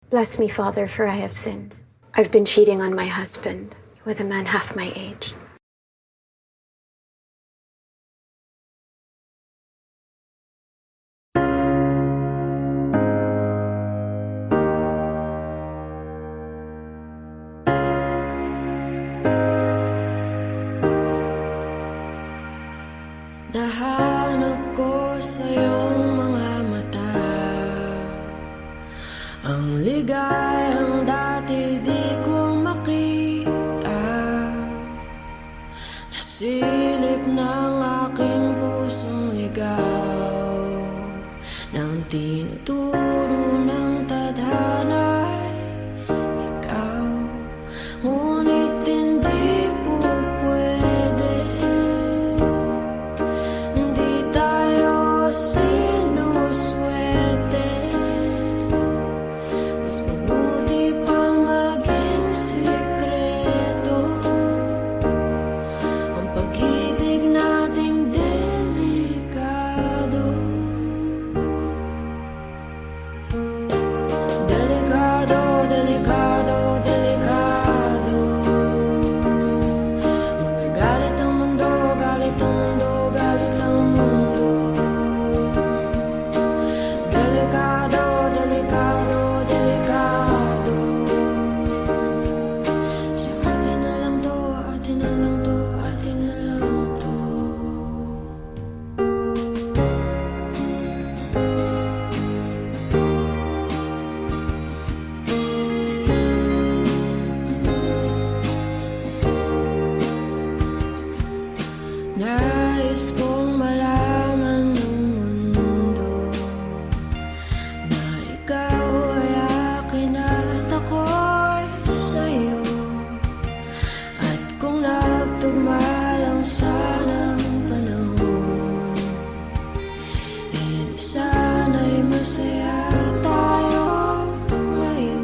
Bless me, Father, for I have sinned. I've been cheating on my husband with a man half my age. Nahanap ko sa iyong mga mata ang ligayang dati di ko makita. Nasilip ng aking pusong ligaw nang tinuturo ng tadhana'y ikaw. Ngunit hindi po pwede, hindi tayo sinuswerte. Mas mabuti pang maging sikreto ang pag-ibig nating delikado. Delikado, delikado, delikado. Magagalit ang mundo, galit ang mundo, galit ang mundo. Delikado, delikado, delikado. Sa atin na lang to, atin na lang to, atin na lang to. Nais kong malaman ng mundo na ikaw ay akin at ako'y sa'yo. At kung nagtugma lang sana ang panahon, eh di sana'y masaya tayo ngayon.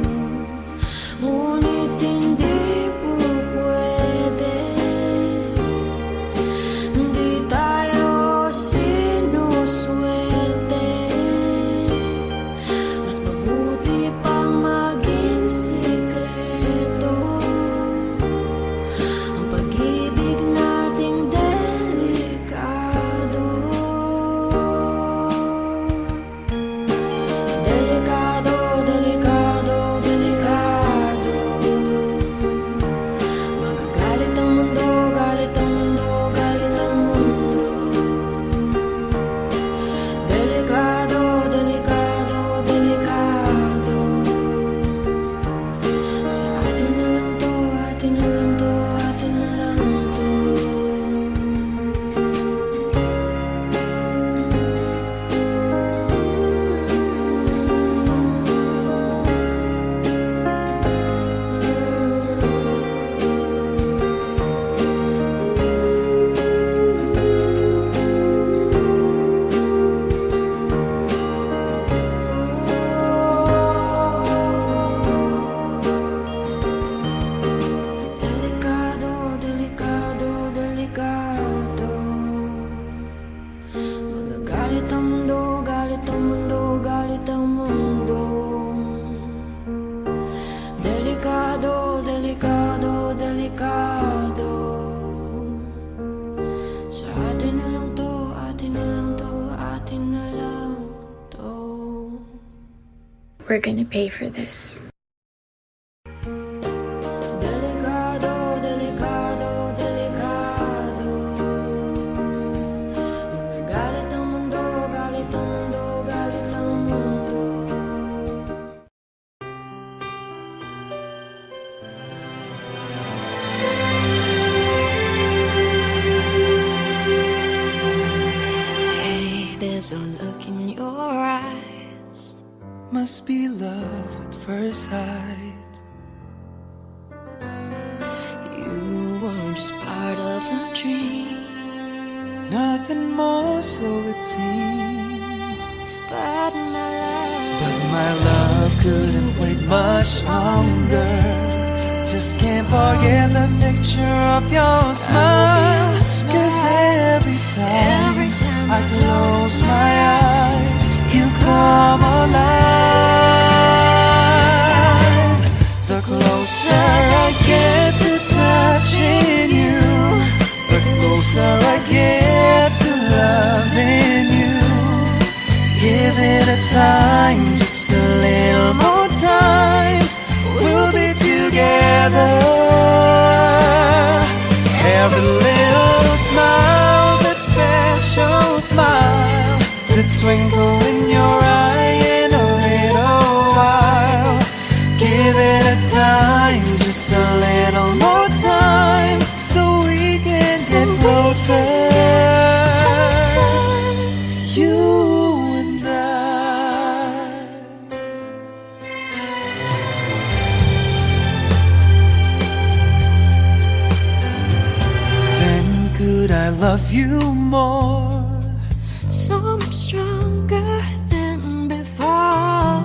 Ngunit hindi po pwede, hindi tayo sinuswerte. Mas mabuti pang maging sikreto ang pag-ibig nating delikado. Delikado, delikado, delikado. Magagalit ang mundo, galit ang mundo, galit ang mundo. Delikado, delikado, delikado. Sa atin na lang to, atin na lang to, atin na lang to. Delikado, delikado, delikado. Magagalit ang mundo, galit ang mundo, galit ang mundo. Delikado, delikado, delikado. Sa atin na lang to, atin na lang to, atin na lang to. We're gonna pay for this. Delikado, delikado, delikado. Magagalit ang mundo, galit ang mundo, galit ang mundo. Hey, there's a look in your eyes. Must be love at first sight. You were just part of the dream, Nothing more, so it seemed. but But my love couldn't wait much longer. Just can't forget the picture of your smile. Cause every time I close my eyes, you come alive. twinkle in your eye in a little while. Give it a time, just a little more time, so we can get closer. You and I. Then could I love you more? So much stronger than before.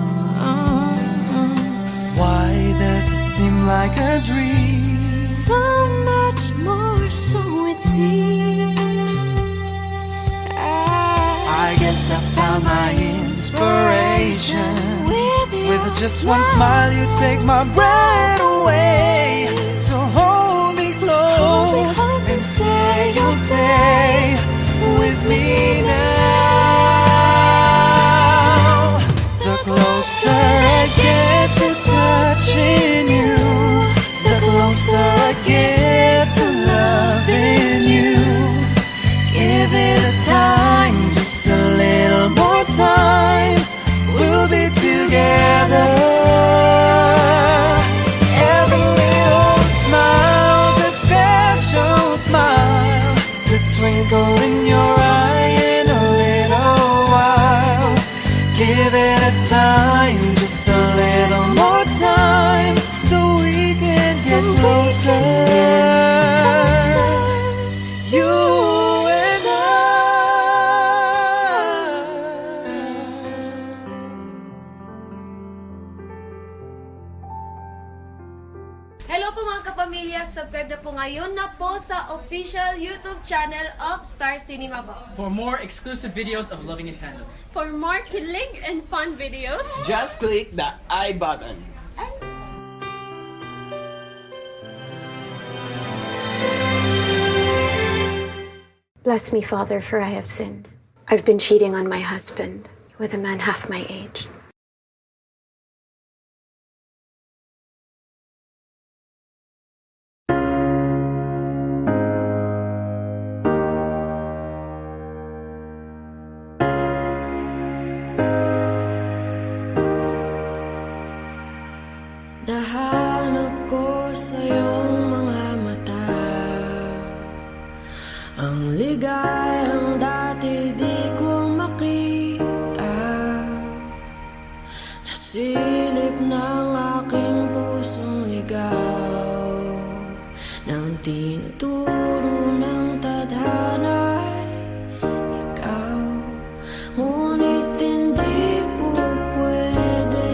Why does it seem like a dream? So much more, so it seems. I guess I found my inspiration. With just one smile you take my breath away. So hold me close and say you'll stay with me now. The closer I get to touching you, the closer I get to loving you. Give it a time, just a little more time, we'll be together. Every little smile, that special smile, the twinkle in your eye in a little while. Give it a time, just a little more time, so we can get closer. You and I. Hello po mga kapamilya! Subscribe na po ngayon na po sa official YouTube channel of Star Cinema po. For more exclusive videos of Loving Nintendo. For more kilig and fun videos, Just click the I button. Bless me, Father, for I have sinned. I've been cheating on my husband with a man half my age. Nahanap ko sa iyong mga mata ang ligayang dati di ko makita. Nasilip ng aking pusong ligaw nang tinuturo ng tadhana'y ikaw. Ngunit hindi po pwede,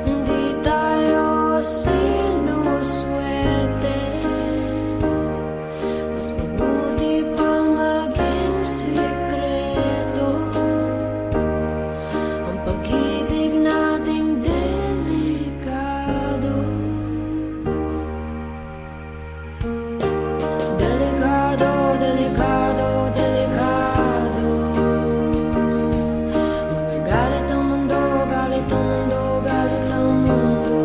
hindi tayo sinuswerte. Mas mabuti pang maging sikreto ang pag-ibig nating delikado. Delikado, delikado, delikado. Magagalit ang mundo, galit ang mundo, galit ang mundo.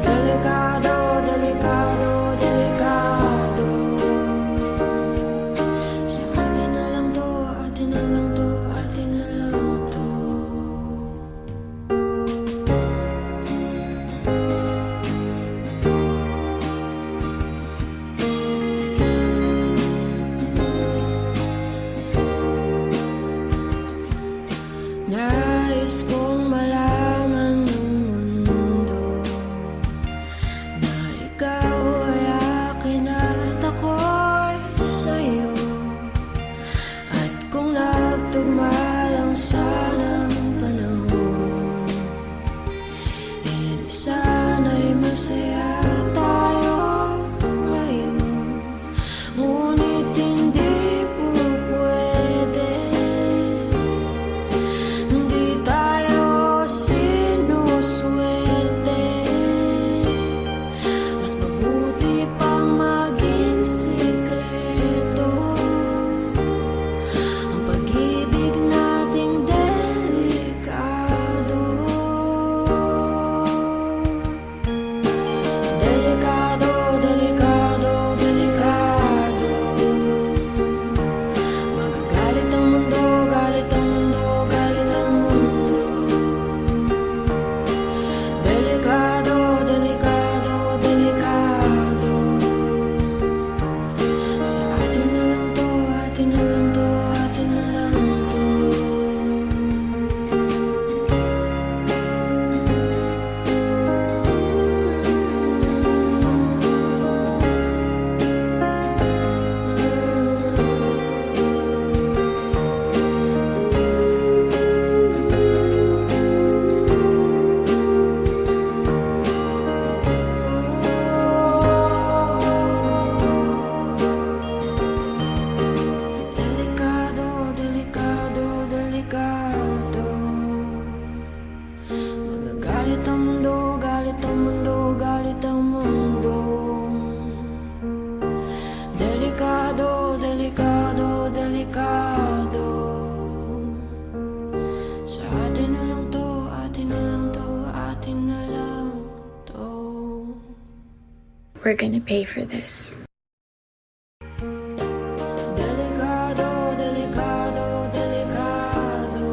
Delikado, delikado, delikado. Sa atin na lang to, atin na lang to, atin na lang to. Nais kong malaman ng mundo na ikaw ay akin at ako'y sa'yo. At kung nagtugma lang sana ang panahon, eh di sana'y masaya tayo ngayon. Ngunit hindi po pwede, hindi tayo We're gonna pay for this. Delikado, delikado, delikado.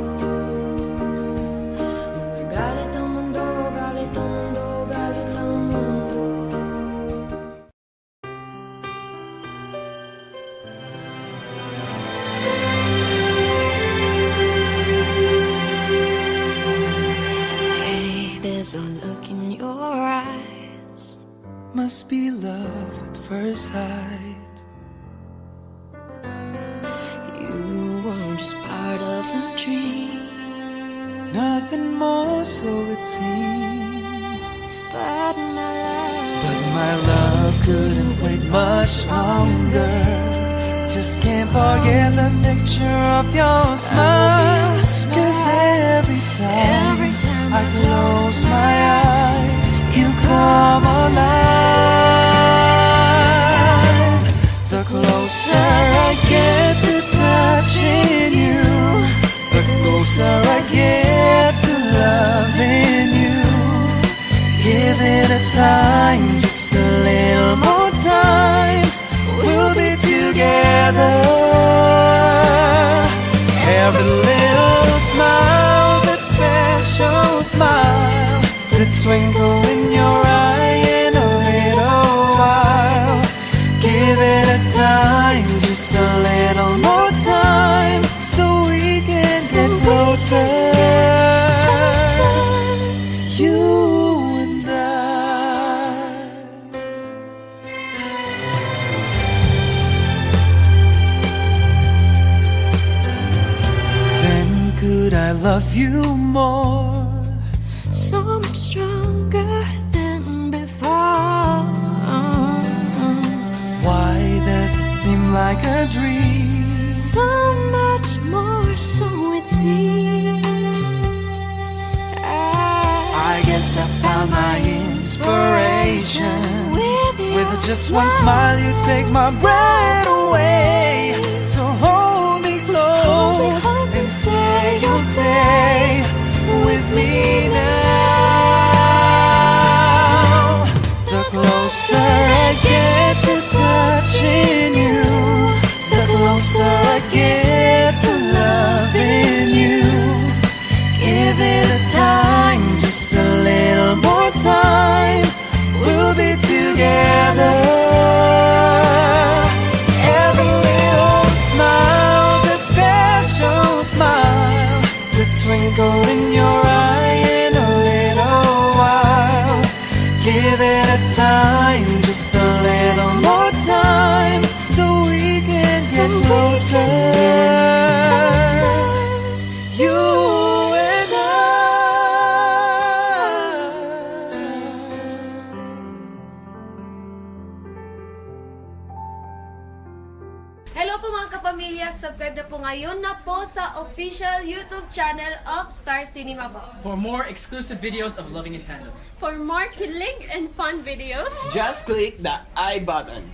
Magagalit ang mundo, galit ang mundo, galit ang mundo. Hey, there's a look in your eyes. Must be love at first sight. You were just part of the dream, Nothing more, so it seemed. but But my love couldn't wait much longer. Just can't forget the picture of your smile. Cause every time I close my eyes, you come alive. The closer I get to touching you, the closer I get to loving you. Give it a time, just a little more time. We'll be together. Every little smile, that special smile, the twinkle in your eye in a little while. Give it a time, just a little more time, so we can get closer. You and I. Then could I love you more? so much stronger than before. Why does it seem like a dream? So much more, so it seems. I guess I found my inspiration. With just one smile, you take my breath away. So hold me close and say you'll stay with me now. The closer I get to touching you, the closer I get to loving you. Give it a time, just a little more time. We'll be together. Every little smile, that special smile, the twinkle in your eye in a little while. Give it a time, just a little more time, so we can get closer. You and I. Hello po mga kapamilya, subscribe na po ngayon na po sa official YouTube channel of Star Cinema po. For more exclusive videos of Loving Nintendo. For more kilig and fun videos, Just click the I button.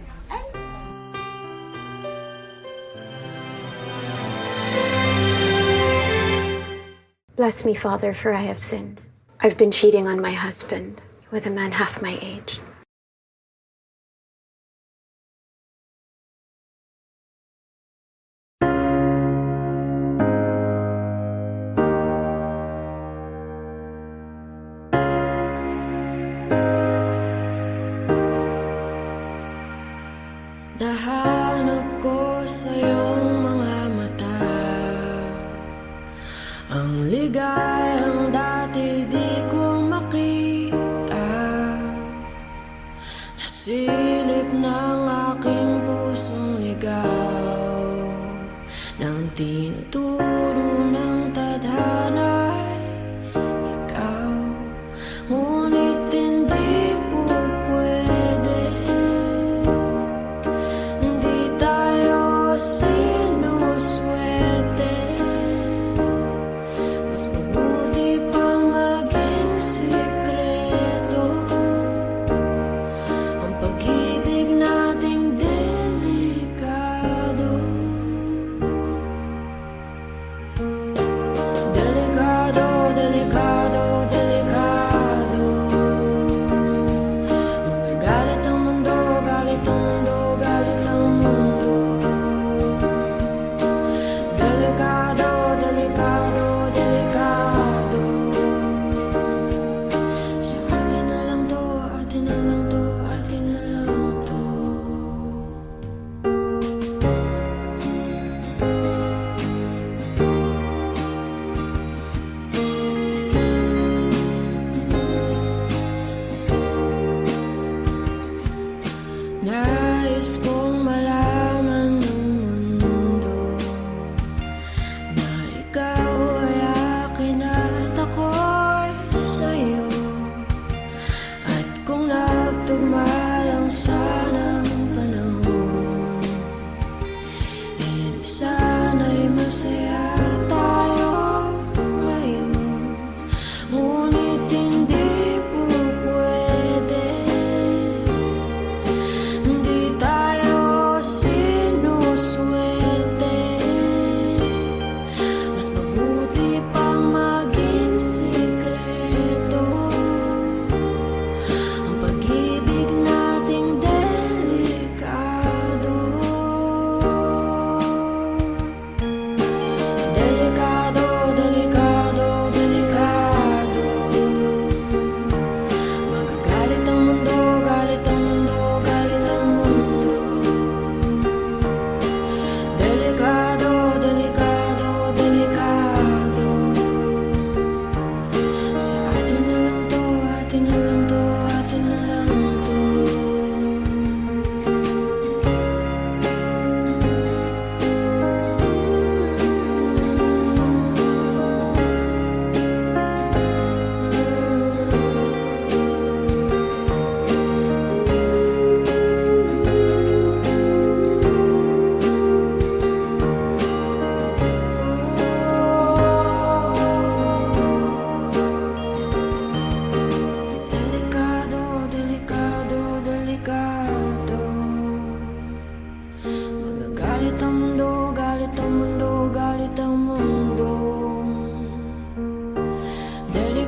Bless me, Father, for I have sinned. I've been cheating on my husband with a man half my age. Nahanap ko sa iyong mga mata ang ligayang dati di ko makita. Nasilip ng aking pusong ligaw nang tinuturo ng tadhana'y ikaw. Ngunit hindi po pwede, hindi tayo sinuswerte. Mas mabuti pa maging sikreto ang pag-ibig nating delikado. Delikado, delikado, delikado. Magagalit ang mundo,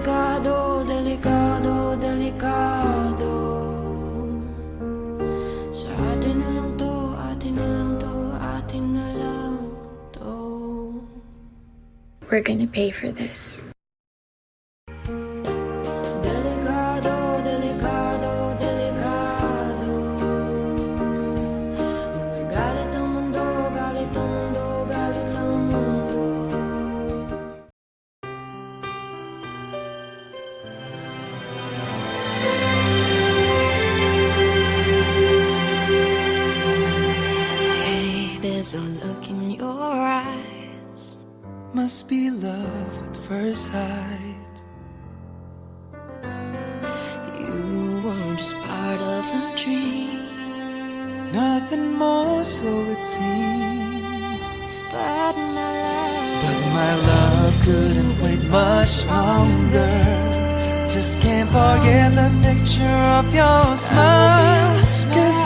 Delikado, delikado, delikado. Sa atin na lang to, atin na lang to, atin na lang to. We're gonna pay for this. Delikado, delikado, delikado. Magagalit ang mundo, galit ang mundo, galit ang mundo. Hey, there's a look in your eyes. Must be love at first sight. You were just part of a dream, Nothing more, so it seemed. but But my love couldn't wait much longer. Just can't forget the picture of your smile. 'Cause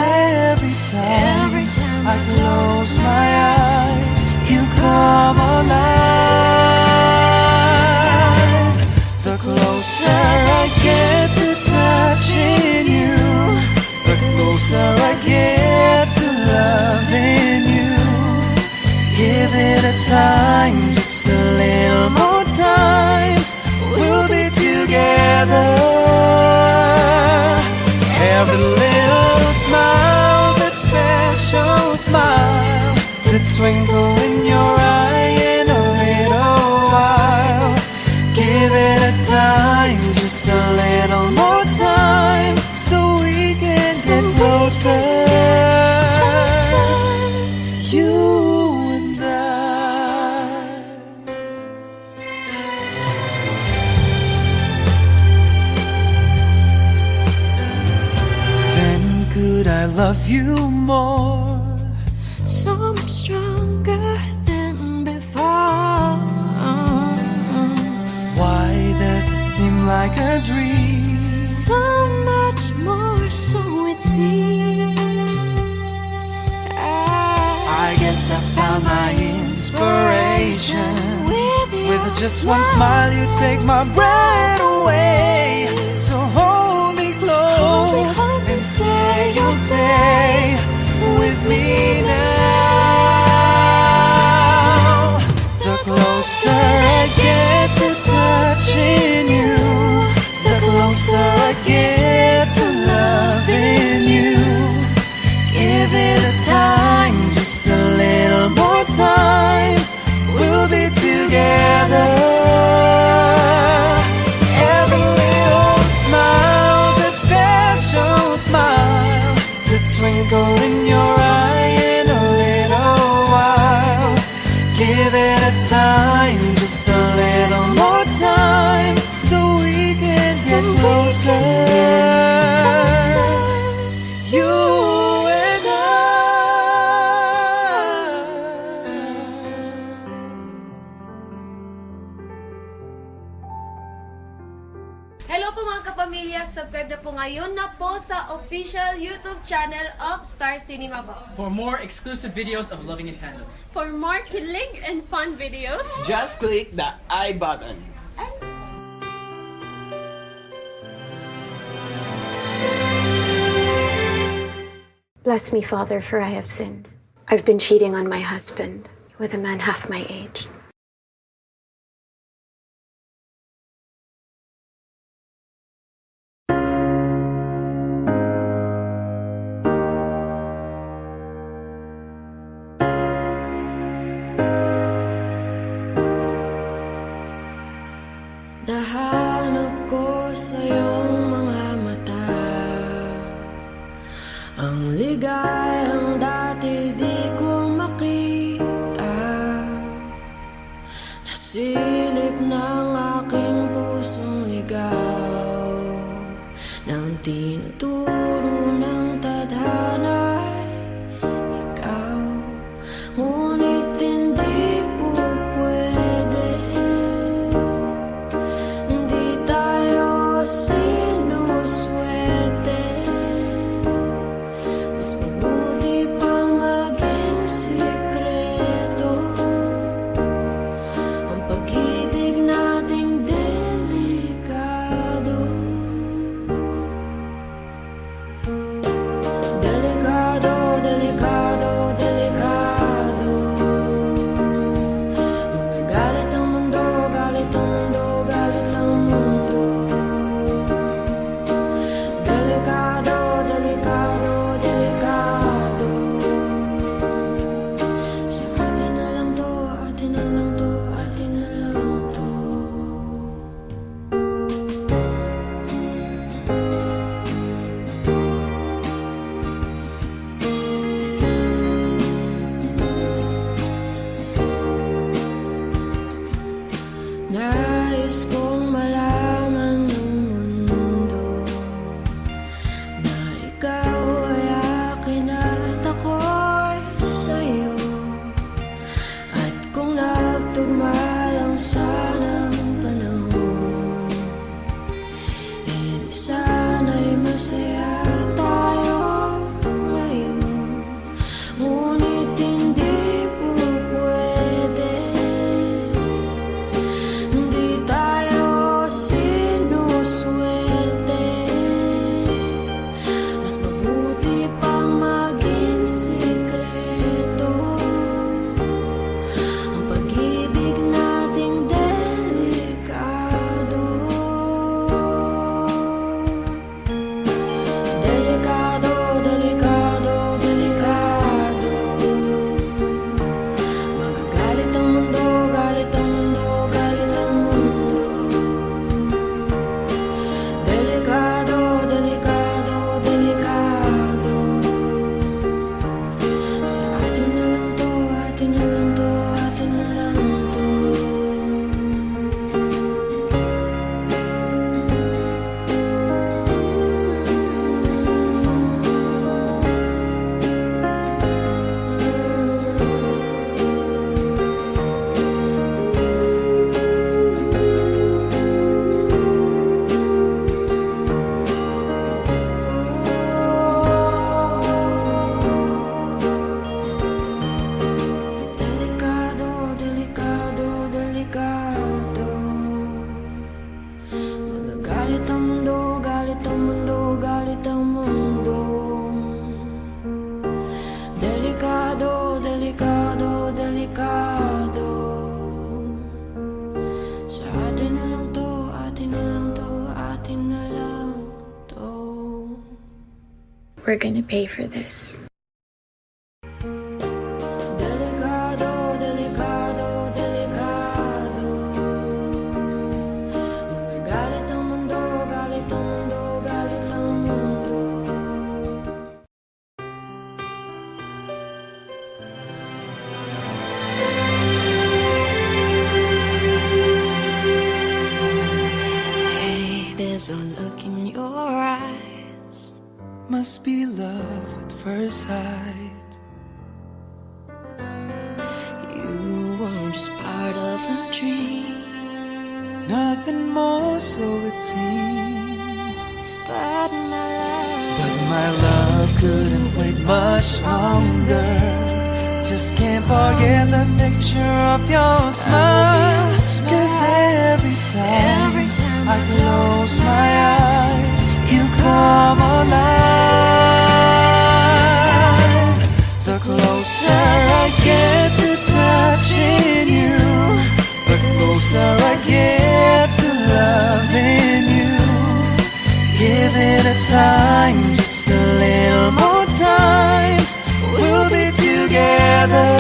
every time I close my eyes, you come alive. The closer I get to touching you, the closer I get to loving you. Give it a time, just a little more time. We'll be together. Every little smile, that special smile, the twinkle in your eye in a little while. Give it a time, just a little more time, so we can get closer. You and I. Then could I love you more? so much stronger than before. Why does it seem like a dream? So much more, so it seems. I guess I found my inspiration. With just one smile, you take my breath away. So hold me close and say you'll stay with me now. The closer I get to touching you, the closer I get to loving you. Give it a time, just a little more time. We'll be together. Every little smile, that special smile, the twinkle in your eye in a little while. Give it a time, just a little more time, so we can get closer. You and I. Hello po mga kapamilya, subscribe na po ngayon na po sa official YouTube channel of Star Cinema po. For more exclusive videos of Loving Nintendo. For more kilig and fun videos, Just click the I button. Bless me, Father, for I have sinned. I've been cheating on my husband with a man half my age. Nahanap ko sa iyong mga mata ang ligayang dati di ko makita. Nasilip ng aking pusong ligaw nang tinuturo ng tadhana ay ikaw. Ngunit hindi po pwede, hindi tayo sinuswerte. Mas mabuti we're gonna pay for this. Delicado, delicado, delicado. Mga galit ang mundo, galit ang mundo, galit ang mundo. Hey, there's a look in your eyes. Must be love at first sight. You were just part of a dream, Nothing more, so it seemed. but But my love couldn't wait much longer. Just can't forget the picture of your smile. 'Cause every time I close my eyes, you come alive. The closer I get to touching you, the closer I get to loving you. Give it a time, just a little more time. We'll be together.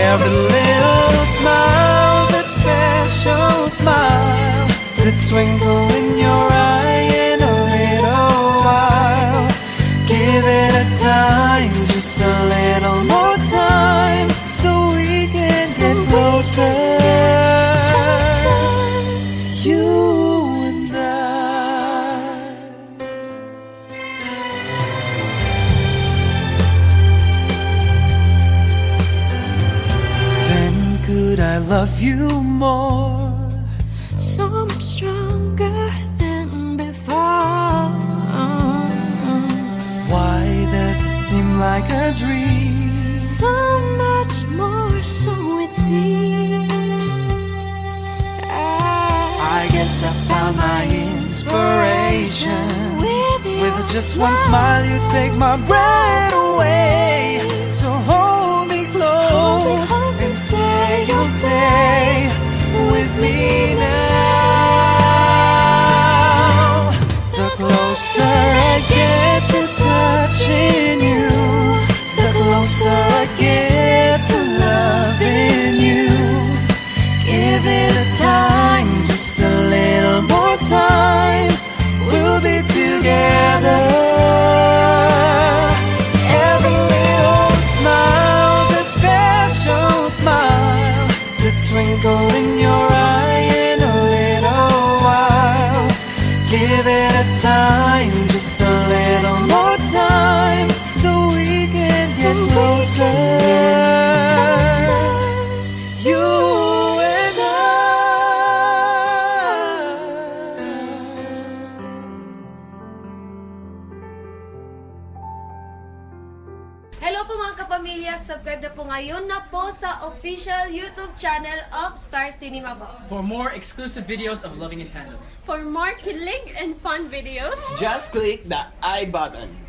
Every little smile, that special smile, the twinkle in your eye in a little while. Give it a time, just a little more time, so we can get closer. You and I. Then could I love you more? so much stronger than before. Why does it seem like a dream? So much more, so it seems. I guess I found my inspiration. With just one smile, you take my breath away. So hold me close and say you'll stay with me now. The closer I get to touching you, the closer I get to loving you. Give it a time, just a little more time. We'll be together. Every little smile, that special smile, the twinkle in your eye in a little while. Give it a time, just a little more time, so we can get closer. You and I. Hello po mga kapamilya, subscribe na po ngayon na po sa official YouTube channel of Star Cinema po. For more exclusive videos of Loving Nintendo. For more kilig and fun videos, Just click the I button.